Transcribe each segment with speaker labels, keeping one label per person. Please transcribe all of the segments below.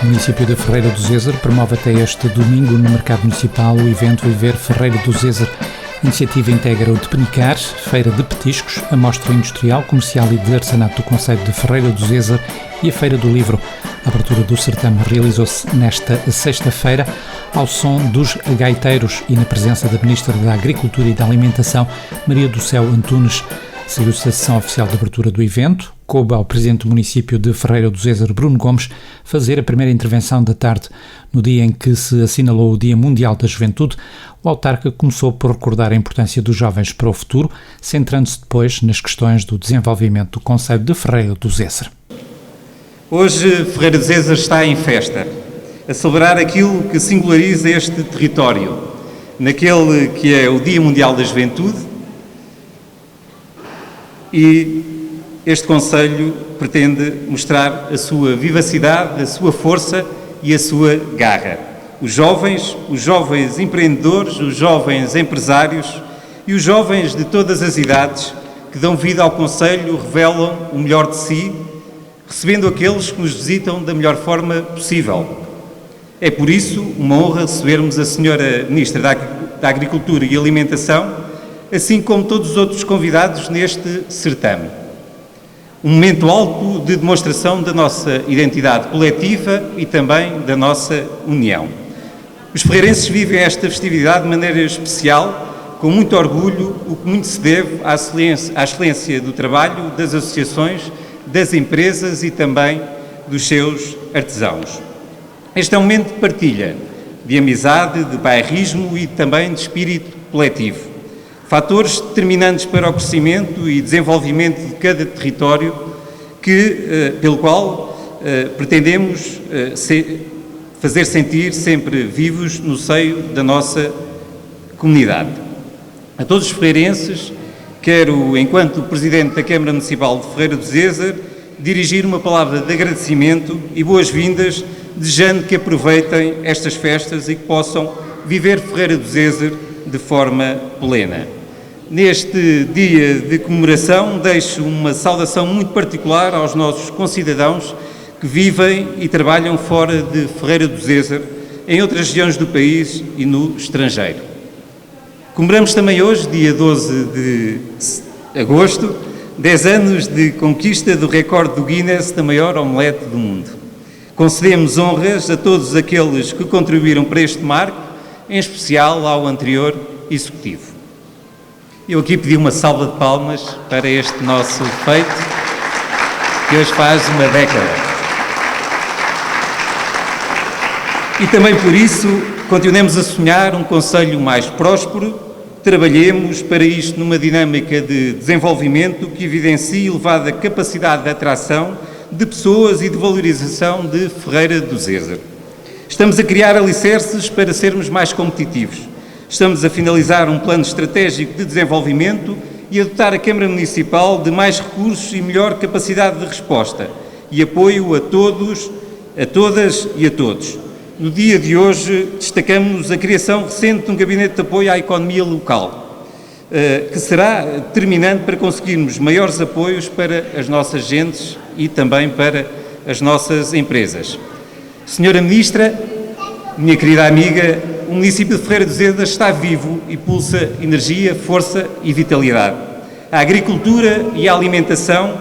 Speaker 1: O município de Ferreira do Zezer promove até este domingo no Mercado Municipal o evento Viver Ferreira do Zezer. A iniciativa integra o Depenicar, Feira de Petiscos, a Mostra Industrial, Comercial e de Artesanato do Concelho de Ferreira do Zezer e a Feira do Livro. A abertura do certame realizou-se nesta sexta-feira ao som dos gaiteiros e na presença da Ministra da Agricultura e da Alimentação, Maria do Céu Antunes. Seguiu-se a sessão oficial de abertura do evento. Coube ao Presidente do município de Ferreira do Zezer, Bruno Gomes, fazer a primeira intervenção da tarde. No dia em que se assinalou o Dia Mundial da Juventude, o autarca começou por recordar a importância dos jovens para o futuro, centrando-se depois nas questões do desenvolvimento do concelho de Ferreira do Zezer.
Speaker 2: Hoje, Ferreira do Zezer está em festa, a celebrar aquilo que singulariza este território, naquele que é o Dia Mundial da Juventude, e este concelho pretende mostrar a sua vivacidade, a sua força e a sua garra. Os jovens empreendedores, os jovens empresários e os jovens de todas as idades que dão vida ao concelho revelam o melhor de si, recebendo aqueles que nos visitam da melhor forma possível. É por isso uma honra recebermos a Senhora Ministra da Agricultura e Alimentação, assim como todos os outros convidados neste certame. Um momento alto de demonstração da nossa identidade coletiva e também da nossa união. Os ferreirenses vivem esta festividade de maneira especial, com muito orgulho, o que muito se deve à excelência do trabalho das associações, das empresas e também dos seus artesãos. Este é um momento de partilha, de amizade, de bairrismo e também de espírito coletivo. Fatores determinantes para o crescimento e desenvolvimento de cada território pelo qual pretendemos fazer sentir sempre vivos no seio da nossa comunidade. A todos os ferreirenses, quero, enquanto Presidente da Câmara Municipal de Ferreira do Zezer, dirigir uma palavra de agradecimento e boas-vindas, desejando que aproveitem estas festas e que possam viver Ferreira do Zezer de forma plena. Neste dia de comemoração, deixo uma saudação muito particular aos nossos concidadãos que vivem e trabalham fora de Ferreira do Zezer, em outras regiões do país e no estrangeiro. Comemoramos também hoje, dia 12 de agosto, 10 anos de conquista do recorde do Guinness da maior omelete do mundo. Concedemos honras a todos aqueles que contribuíram para este marco, em especial ao anterior executivo. Eu aqui pedi uma salva de palmas para este nosso feito, que hoje faz uma década. E também por isso, continuemos a sonhar um concelho mais próspero, trabalhemos para isto numa dinâmica de desenvolvimento que evidencie elevada capacidade de atração de pessoas e de valorização de Ferreira do Zezer. Estamos a criar alicerces para sermos mais competitivos. Estamos a finalizar um plano estratégico de desenvolvimento e a dotar a Câmara Municipal de mais recursos e melhor capacidade de resposta e apoio a todos, a todas e a todos. No dia de hoje, destacamos a criação recente de um gabinete de apoio à economia local, que será determinante para conseguirmos maiores apoios para as nossas gentes e também para as nossas empresas. Senhora Ministra, minha querida amiga, o município de Ferreira do Zezer está vivo e pulsa energia, força e vitalidade. A agricultura e a alimentação,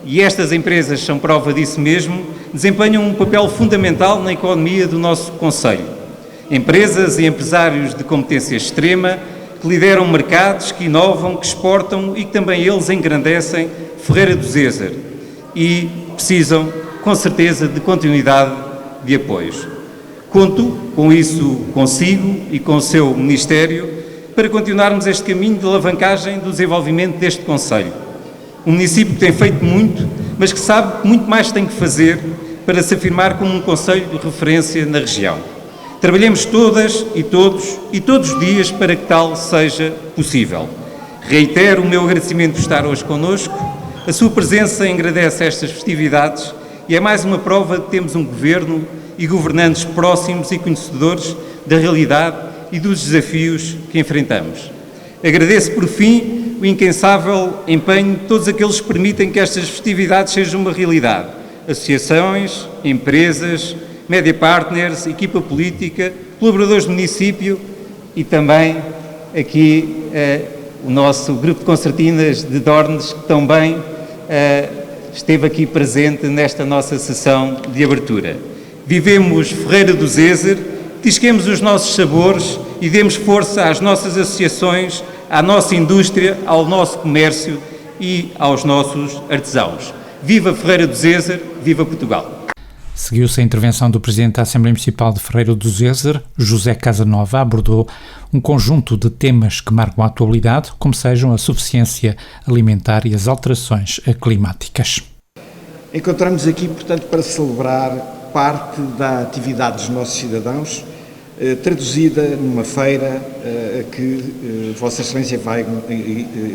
Speaker 2: e estas empresas são prova disso mesmo, desempenham um papel fundamental na economia do nosso concelho. Empresas e empresários de competência extrema que lideram mercados, que inovam, que exportam e que também eles engrandecem Ferreira do Zezer e precisam, com certeza, de continuidade de apoios. Conto com isso consigo e com o seu Ministério para continuarmos este caminho de alavancagem do desenvolvimento deste concelho. Um município que tem feito muito, mas que sabe que muito mais tem que fazer para se afirmar como um concelho de referência na região. Trabalhemos todas e todos os dias para que tal seja possível. Reitero o meu agradecimento por estar hoje connosco. A sua presença engrandece estas festividades e é mais uma prova de que temos um governo e governantes próximos e conhecedores da realidade e dos desafios que enfrentamos. Agradeço, por fim, o incansável empenho de todos aqueles que permitem que estas festividades sejam uma realidade. Associações, empresas, média partners, equipa política, colaboradores do município e também aqui o nosso grupo de concertinas de Dornes, que também esteve aqui presente nesta nossa sessão de abertura. Vivemos Ferreira do Zezer, tisquemos os nossos sabores e demos força às nossas associações, à nossa indústria, ao nosso comércio e aos nossos artesãos. Viva Ferreira do Zezer, viva Portugal!
Speaker 1: Seguiu-se a intervenção do Presidente da Assembleia Municipal de Ferreira do Zezer, José Casanova, abordou um conjunto de temas que marcam a atualidade, como sejam a suficiência alimentar e as alterações climáticas.
Speaker 3: Encontramos aqui, portanto, para celebrar parte da atividade dos nossos cidadãos, traduzida numa feira que Vossa Excelência vai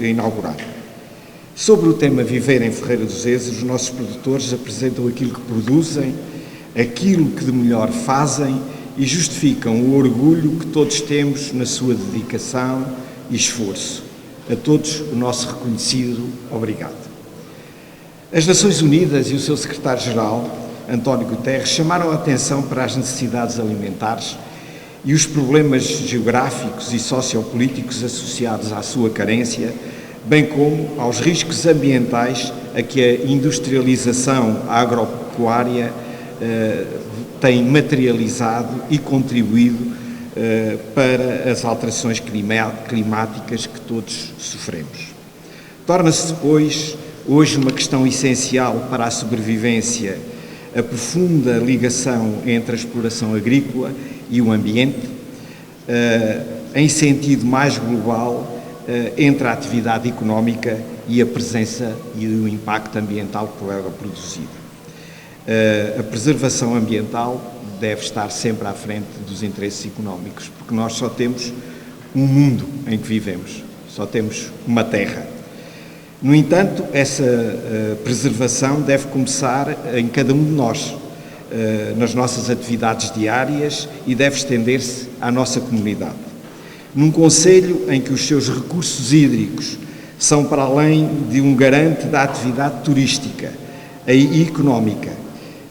Speaker 3: inaugurar. Sobre o tema Viver em Ferreira do Zezer, os nossos produtores apresentam aquilo que produzem, aquilo que de melhor fazem e justificam o orgulho que todos temos na sua dedicação e esforço. A todos o nosso reconhecido obrigado. As Nações Unidas e o seu secretário-geral, António Guterres, chamaram a atenção para as necessidades alimentares e os problemas geográficos e sociopolíticos associados à sua carência, bem como aos riscos ambientais a que a industrialização agropecuária tem materializado e contribuído para as alterações climáticas que todos sofremos. Torna-se, pois, hoje uma questão essencial para a sobrevivência a profunda ligação entre a exploração agrícola e o ambiente, em sentido mais global, entre a atividade económica e a presença e o impacto ambiental que é produzido. A preservação ambiental deve estar sempre à frente dos interesses económicos, porque nós só temos um mundo em que vivemos, só temos uma terra. No entanto, essa preservação deve começar em cada um de nós, nas nossas atividades diárias e deve estender-se à nossa comunidade. Num concelho em que os seus recursos hídricos são para além de um garante da atividade turística e económica,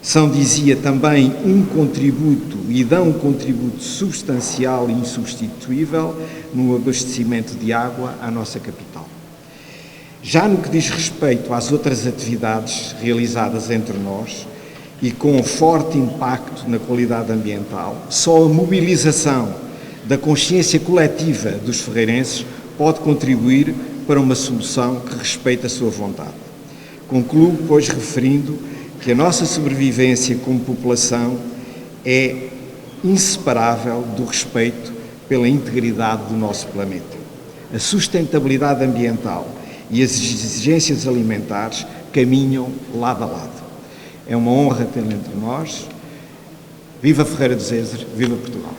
Speaker 3: são, dizia, também um contributo e dão um contributo substancial e insubstituível no abastecimento de água à nossa capital. Já no que diz respeito às outras atividades realizadas entre nós e com forte impacto na qualidade ambiental, só a mobilização da consciência coletiva dos ferreirenses pode contribuir para uma solução que respeite a sua vontade. Concluo, pois, referindo que a nossa sobrevivência como população é inseparável do respeito pela integridade do nosso planeta. A sustentabilidade ambiental e as exigências alimentares caminham lado a lado. É uma honra tê-lo entre nós. Viva Ferreira do Zezer, viva Portugal!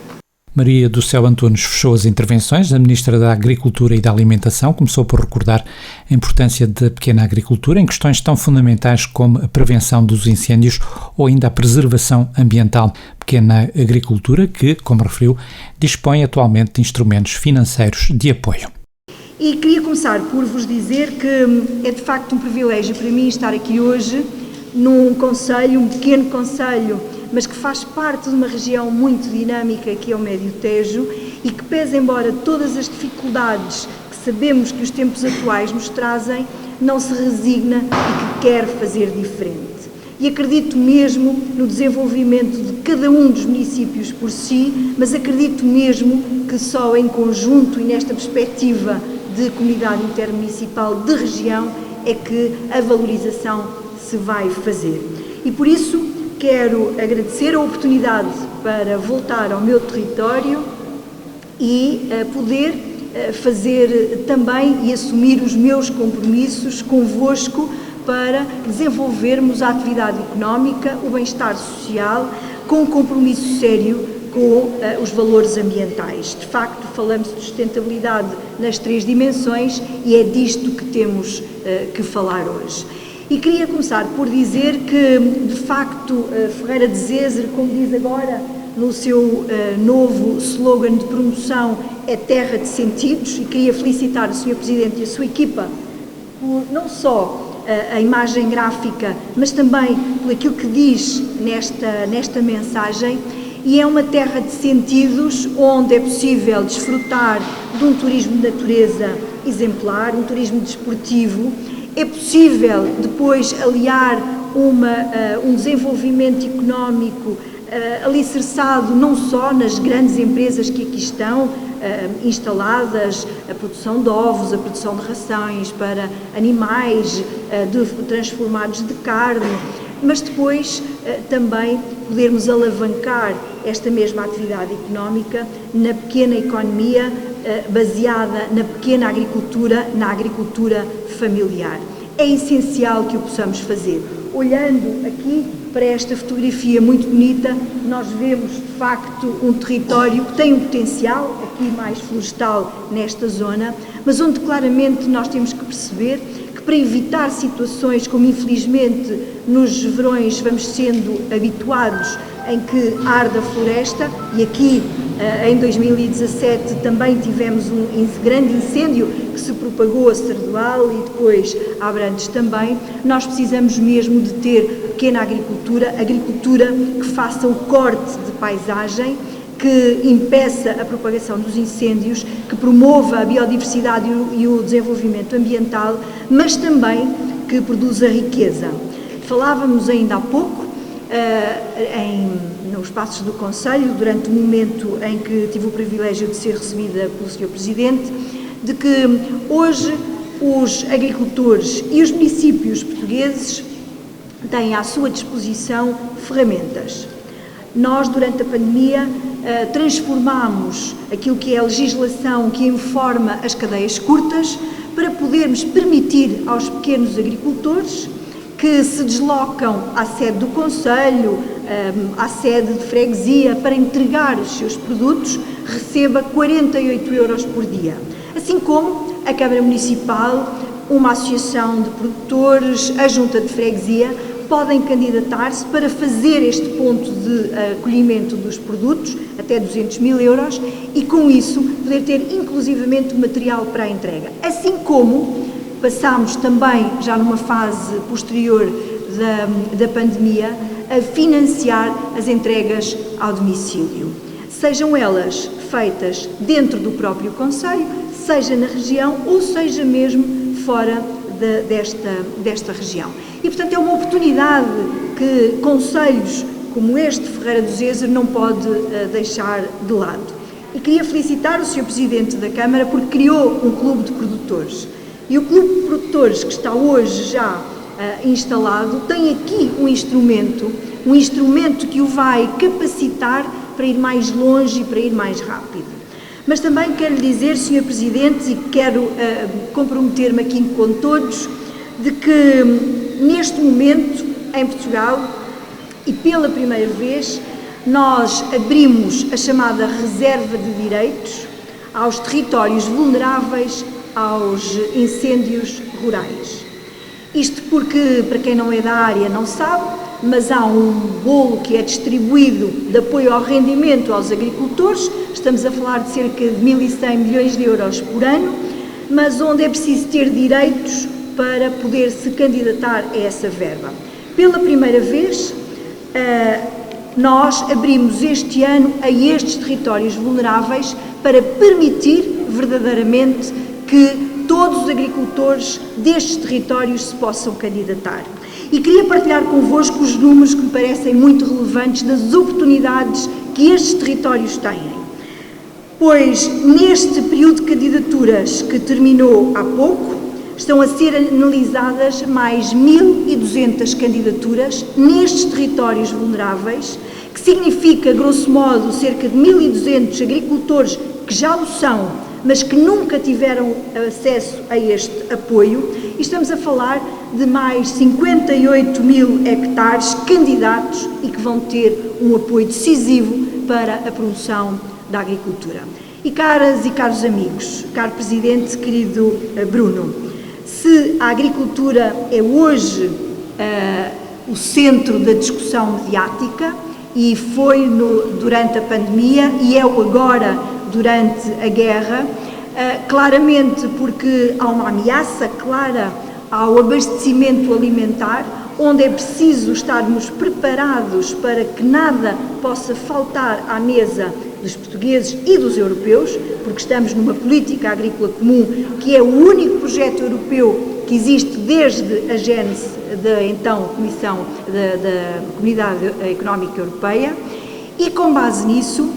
Speaker 1: Maria do Céu Antunes fechou as intervenções. A Ministra da Agricultura e da Alimentação começou por recordar a importância da pequena agricultura em questões tão fundamentais como a prevenção dos incêndios ou ainda a preservação ambiental. Pequena agricultura que, como referiu, dispõe atualmente de instrumentos financeiros de apoio.
Speaker 4: E queria começar por vos dizer que é de facto um privilégio para mim estar aqui hoje num concelho, um pequeno concelho, mas que faz parte de uma região muito dinâmica que é o Médio Tejo e que, pese embora todas as dificuldades que sabemos que os tempos atuais nos trazem, não se resigna e que quer fazer diferente. E acredito mesmo no desenvolvimento de cada um dos municípios por si, mas acredito mesmo que só em conjunto e nesta perspectiva de comunidade intermunicipal de região é que a valorização se vai fazer. E por isso quero agradecer a oportunidade para voltar ao meu território e poder fazer também e assumir os meus compromissos convosco para desenvolvermos a atividade económica, o bem-estar social, com um compromisso sério com os valores ambientais. De facto, falamos de sustentabilidade nas 3 dimensões e é disto que temos que falar hoje. E queria começar por dizer que, de facto, Ferreira de Zezer, como diz agora no seu novo slogan de promoção, é terra de sentidos, e queria felicitar o Sr. Presidente e a sua equipa por não só a imagem gráfica, mas também por aquilo que diz nesta mensagem, e é uma terra de sentidos onde é possível desfrutar de um turismo de natureza exemplar, um turismo desportivo. É possível depois aliar um desenvolvimento económico alicerçado não só nas grandes empresas que aqui estão instaladas, a produção de ovos, a produção de rações para animais transformados de carne, mas depois também podermos alavancar esta mesma atividade económica na pequena economia baseada na pequena agricultura, na agricultura familiar. É essencial que o possamos fazer. Olhando aqui para esta fotografia muito bonita, nós vemos de facto um território que tem um potencial, aqui mais florestal nesta zona, mas onde claramente nós temos que perceber que para evitar situações como infelizmente nos verões vamos sendo habituados em que arde a floresta, e aqui em 2017 também tivemos um grande incêndio que se propagou a Sardual e depois a Abrantes também. Nós precisamos mesmo de ter pequena agricultura que faça o corte de paisagem, que impeça a propagação dos incêndios, que promova a biodiversidade e o desenvolvimento ambiental, mas também que produza riqueza. Falávamos ainda há pouco nos passos do Conselho, durante o momento em que tive o privilégio de ser recebida pelo Sr. Presidente, de que hoje os agricultores e os municípios portugueses têm à sua disposição ferramentas. Nós, durante a pandemia, transformámos aquilo que é a legislação que informa as cadeias curtas para podermos permitir aos pequenos agricultores que se deslocam à sede do Conselho, à sede de freguesia, para entregar os seus produtos, receba 48 euros por dia. Assim como a Câmara Municipal, uma associação de produtores, a Junta de Freguesia, podem candidatar-se para fazer este ponto de acolhimento dos produtos, até 200 mil euros, e com isso poder ter inclusivamente o material para a entrega. Assim como passámos também, já numa fase posterior da pandemia, a financiar as entregas ao domicílio. Sejam elas feitas dentro do próprio Conselho, seja na região ou seja mesmo fora desta região. E, portanto, é uma oportunidade que concelhos como este, Ferreira do Zezer, não pode deixar de lado. E queria felicitar o Sr. Presidente da Câmara porque criou um clube de produtores. E o Clube de Produtores, que está hoje já instalado, tem aqui um instrumento que o vai capacitar para ir mais longe e para ir mais rápido. Mas também quero lhe dizer, Sr. Presidente, e quero comprometer-me aqui com todos, de que neste momento, em Portugal, e pela primeira vez, nós abrimos a chamada reserva de direitos aos territórios vulneráveis aos incêndios rurais. Isto porque, para quem não é da área não sabe, mas há um bolo que é distribuído de apoio ao rendimento aos agricultores, estamos a falar de cerca de 1.100 milhões de euros por ano, mas onde é preciso ter direitos para poder se candidatar a essa verba. Pela primeira vez, nós abrimos este ano a estes territórios vulneráveis para permitir verdadeiramente que todos os agricultores destes territórios se possam candidatar. E queria partilhar convosco os números que me parecem muito relevantes das oportunidades que estes territórios têm. Pois, neste período de candidaturas que terminou há pouco, estão a ser analisadas mais 1.200 candidaturas nestes territórios vulneráveis, que significa, grosso modo, cerca de 1.200 agricultores que já o são, mas que nunca tiveram acesso a este apoio, e estamos a falar de mais 58 mil hectares candidatos e que vão ter um apoio decisivo para a promoção da agricultura. E caras e caros amigos, caro Presidente, querido Bruno, se a agricultura é hoje o centro da discussão mediática, e foi durante a pandemia e é o agora durante a guerra, claramente porque há uma ameaça clara ao abastecimento alimentar, onde é preciso estarmos preparados para que nada possa faltar à mesa dos portugueses e dos europeus, porque estamos numa política agrícola comum que é o único projeto europeu que existe desde a gênese da então Comissão da Comunidade Económica Europeia, e com base nisso,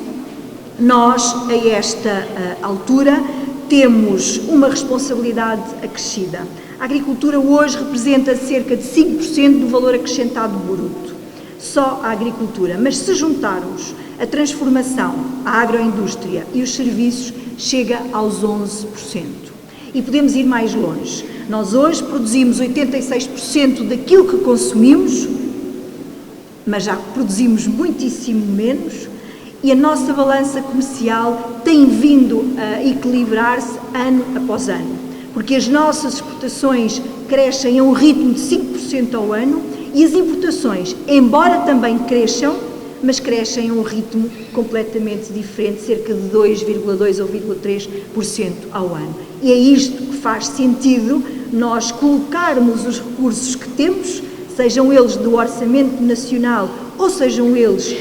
Speaker 4: nós, a esta altura, temos uma responsabilidade acrescida. A agricultura hoje representa cerca de 5% do valor acrescentado bruto, só a agricultura, mas se juntarmos a transformação, a agroindústria e os serviços, chega aos 11%. E podemos ir mais longe. Nós hoje produzimos 86% daquilo que consumimos, mas já produzimos muitíssimo menos, e a nossa balança comercial tem vindo a equilibrar-se ano após ano, porque as nossas exportações crescem a um ritmo de 5% ao ano e as importações, embora também cresçam, mas crescem a um ritmo completamente diferente, cerca de 2,2% ou 2,3% ao ano. E é isto que faz sentido nós colocarmos os recursos que temos, sejam eles do orçamento nacional ou sejam eles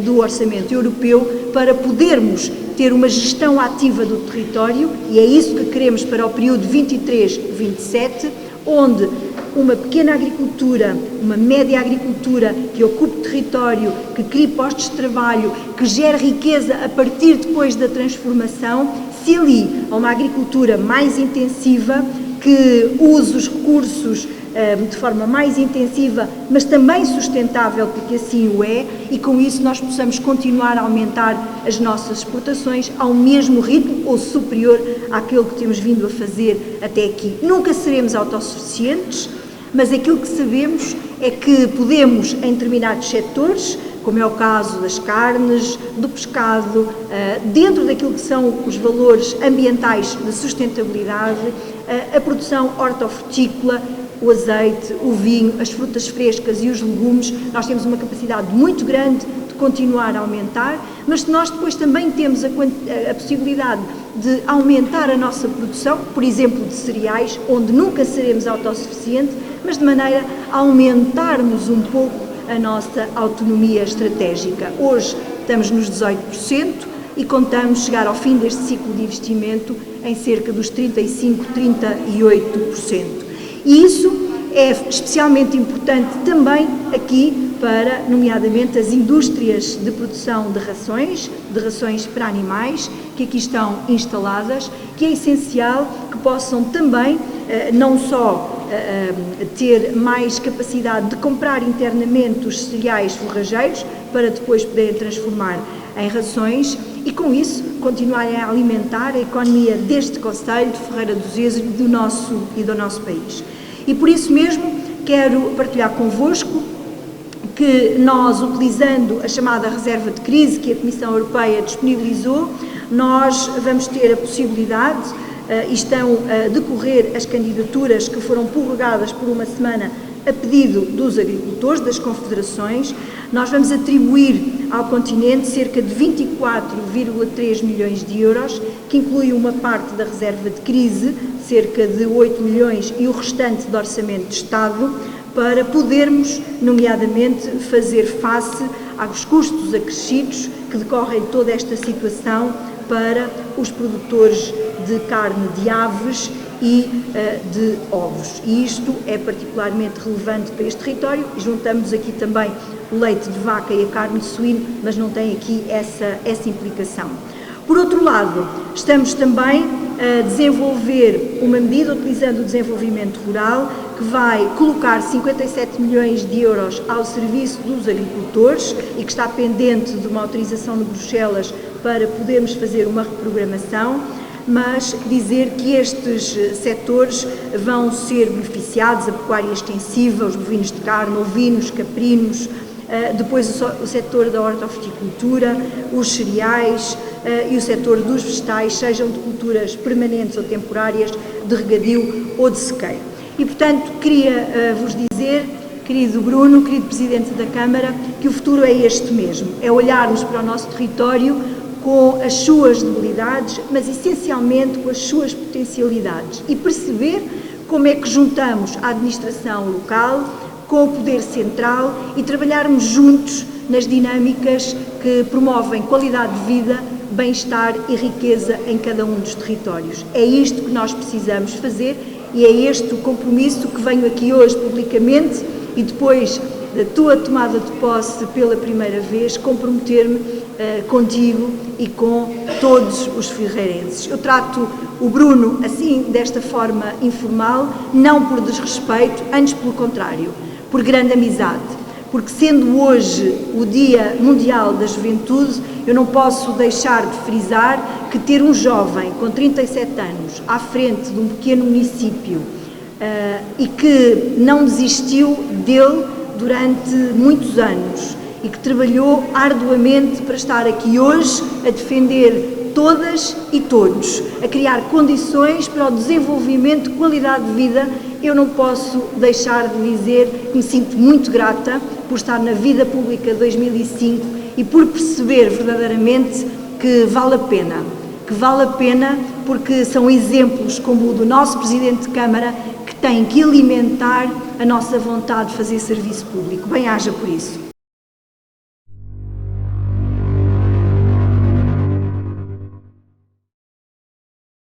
Speaker 4: do orçamento europeu, para podermos ter uma gestão ativa do território, e é isso que queremos para o período 23-27, onde uma pequena agricultura, uma média agricultura que ocupe território, que crie postos de trabalho, que gere riqueza a partir depois da transformação, se alie a uma agricultura mais intensiva, que use os recursos de forma mais intensiva, mas também sustentável, porque assim o é, e com isso nós possamos continuar a aumentar as nossas exportações ao mesmo ritmo ou superior àquele que temos vindo a fazer até aqui. Nunca seremos autossuficientes, mas aquilo que sabemos é que podemos, em determinados setores, como é o caso das carnes, do pescado, dentro daquilo que são os valores ambientais de sustentabilidade, a produção hortofrutícola, o azeite, o vinho, as frutas frescas e os legumes, nós temos uma capacidade muito grande de continuar a aumentar, mas nós depois também temos a possibilidade de aumentar a nossa produção, por exemplo, de cereais, onde nunca seremos autossuficientes, mas de maneira a aumentarmos um pouco a nossa autonomia estratégica. Hoje estamos nos 18% e contamos chegar ao fim deste ciclo de investimento em cerca dos 35%, 38%. E isso é especialmente importante também aqui para, nomeadamente, as indústrias de produção de rações para animais, que aqui estão instaladas, que é essencial que possam também não só ter mais capacidade de comprar internamente os cereais forrageiros para depois poderem transformar em rações e, com isso, continuarem a alimentar a economia deste concelho de Ferreira do Zezer e do nosso país. E por isso mesmo quero partilhar convosco que nós, utilizando a chamada reserva de crise que a Comissão Europeia disponibilizou, nós vamos ter a possibilidade, e estão a decorrer as candidaturas que foram prorrogadas por uma semana a pedido dos agricultores, das confederações, nós vamos atribuir ao continente cerca de 24,3 milhões de euros, que inclui uma parte da reserva de crise, cerca de 8 milhões, e o restante do orçamento de Estado, para podermos, nomeadamente, fazer face aos custos acrescidos que decorrem de toda esta situação para os produtores de carne de aves e de ovos. E isto é particularmente relevante para este território. Juntamos aqui também o leite de vaca e a carne de suíno, mas não tem aqui essa implicação. Por outro lado, estamos também a desenvolver uma medida, utilizando o desenvolvimento rural, que vai colocar 57 milhões de euros ao serviço dos agricultores e que está pendente de uma autorização de Bruxelas para podermos fazer uma reprogramação, mas dizer que estes setores vão ser beneficiados, a pecuária extensiva, os bovinos de carne, ovinos, caprinos, depois o setor da hortofruticultura, os cereais e o setor dos vegetais, sejam de culturas permanentes ou temporárias, de regadio ou de sequeiro. E, portanto, queria vos dizer, querido Bruno, querido Presidente da Câmara, que o futuro é este mesmo, é olharmos para o nosso território com as suas debilidades, mas essencialmente com as suas potencialidades, e perceber como é que juntamos a administração local com o poder central e trabalharmos juntos nas dinâmicas que promovem qualidade de vida, bem-estar e riqueza em cada um dos territórios. É isto que nós precisamos fazer e é este o compromisso que venho aqui hoje publicamente e depois da tua tomada de posse pela primeira vez, comprometer-me contigo e com todos os ferreirenses. Eu trato o Bruno assim, desta forma informal, não por desrespeito, antes pelo contrário, por grande amizade, porque sendo hoje o Dia Mundial da Juventude, eu não posso deixar de frisar que ter um jovem com 37 anos à frente de um pequeno município e que não desistiu dele durante muitos anos e que trabalhou arduamente para estar aqui hoje a defender todas e todos, a criar condições para o desenvolvimento de qualidade de vida, eu não posso deixar de dizer que me sinto muito grata por estar na vida pública de 2005 e por perceber verdadeiramente que vale a pena porque são exemplos como o do nosso Presidente de Câmara que têm que alimentar a nossa vontade de fazer serviço público. Bem-haja por isso.